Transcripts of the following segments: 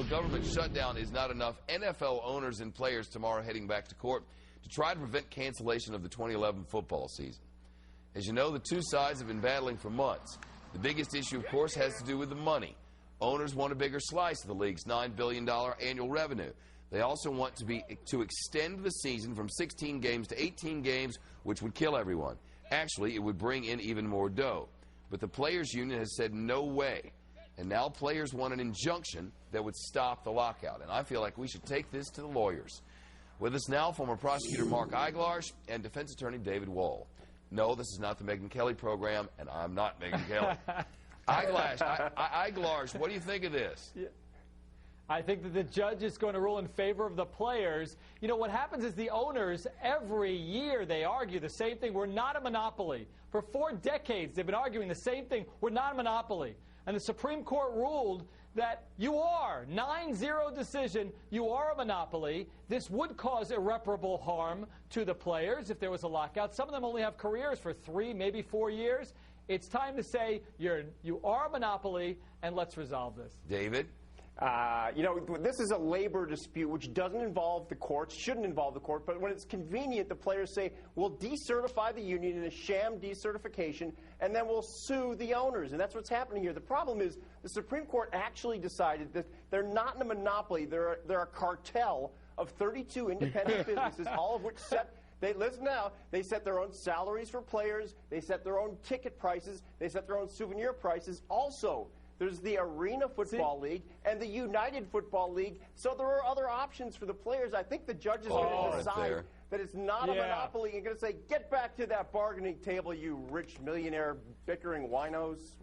a government shutdown is not enough, NFL owners and players tomorrow heading back to court to try to prevent cancellation of the 2011 football season. As you know, the two sides have been battling for months. The biggest issue, of course, has to do with the money. Owners want a bigger slice of the league's $9 billion annual revenue. They also want to extend the season from 16 games to 18 games, which would kill everyone. Actually, it would bring in even more dough. But the players' union has said no way. And now players want an injunction that would stop the lockout. And I feel like we should take this to the lawyers. With us now, former prosecutor Mark Eiglarsh and defense attorney David Wohl. No, this is not the Megyn Kelly program, and I'm not Megyn Kelly. Eiglarsh, what do you think of this? Yeah. I think that the judge is going to rule in favor of the players. You know, what happens is the owners, every year they argue the same thing. We're not a monopoly. For 4 decades, they've been arguing the same thing. We're not a monopoly. And the Supreme Court ruled that you are, 9-0 decision, you are a monopoly. This would cause irreparable harm to the players if there was a lockout. Some of them only have careers for 3, maybe 4 years. It's time to say you are a monopoly, and let's resolve this. David? You know, this is a labor dispute which doesn't involve the courts, shouldn't involve the court, but when it's convenient, the players say, we'll decertify the union in a sham decertification, and then we'll sue the owners. And that's what's happening here. The problem is the Supreme Court actually decided that they're not in a monopoly. They're a cartel of 32 independent businesses, all of which listen now, they set their own salaries for players, they set their own ticket prices, they set their own souvenir prices. Also, there's the Arena Football League and the United Football League. So there are other options for the players. I think the judge is going to decide that it's not a monopoly. You're going to say, get back to that bargaining table, you rich millionaire bickering whiners.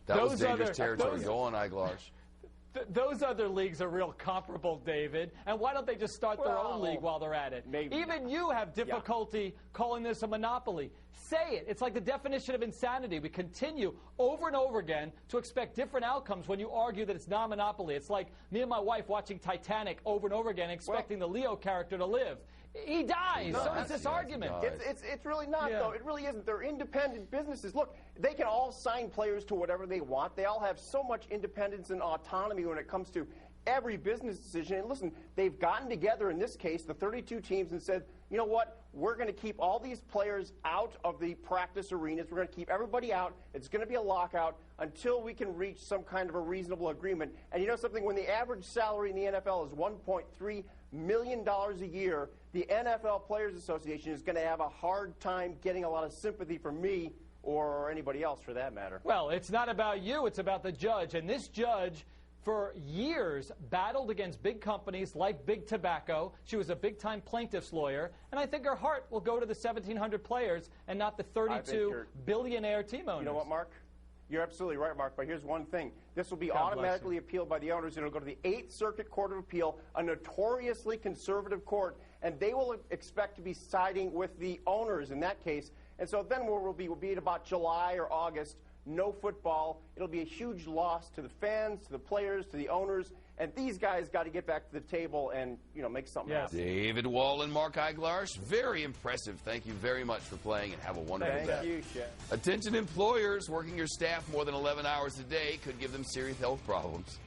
That was dangerous territory. Go on, Eiglarsh. Those other leagues are real comparable, David. And why don't they just start their own league while they're at it? Maybe. Even you have difficulty calling this a monopoly. Say it. It's like the definition of insanity. We continue over and over again to expect different outcomes when you argue that it's not a monopoly. It's like me and my wife watching Titanic over and over again, expecting the Leo character to live. He dies. So is this argument. It's really not, though. It really isn't. They're independent businesses. Look, they can all sign players to whatever they want. They all have so much independence and autonomy when it comes to every business decision. And listen, they've gotten together in this case, the 32 teams, and said, you know what? We're going to keep all these players out of the practice arenas. We're going to keep everybody out. It's going to be a lockout until we can reach some kind of a reasonable agreement. And you know something? When the average salary in the NFL is $1.3 million a year, the NFL Players Association is going to have a hard time getting a lot of sympathy from me or anybody else for that matter. Well, it's not about you. It's about the judge. And this judge, for years, battled against big companies like Big Tobacco. She was a big-time plaintiff's lawyer. And I think her heart will go to the 1,700 players and not the 32 billionaire team owners. You know what, Mark? You're absolutely right, Mark, but here's one thing. This will be automatically appealed by the owners. It'll go to the 8th Circuit Court of Appeal, a notoriously conservative court, and they will expect to be siding with the owners in that case. And so then we'll be at about July or August, no football. It'll be a huge loss to the fans, to the players, to the owners, and these guys got to get back to the table and, you know, make something happen. David Wohl and Mark Eiglarsh, very impressive. Thank you very much for playing, and have a wonderful day. Thank you, Chef. Attention employers, working your staff more than 11 hours a day could give them serious health problems.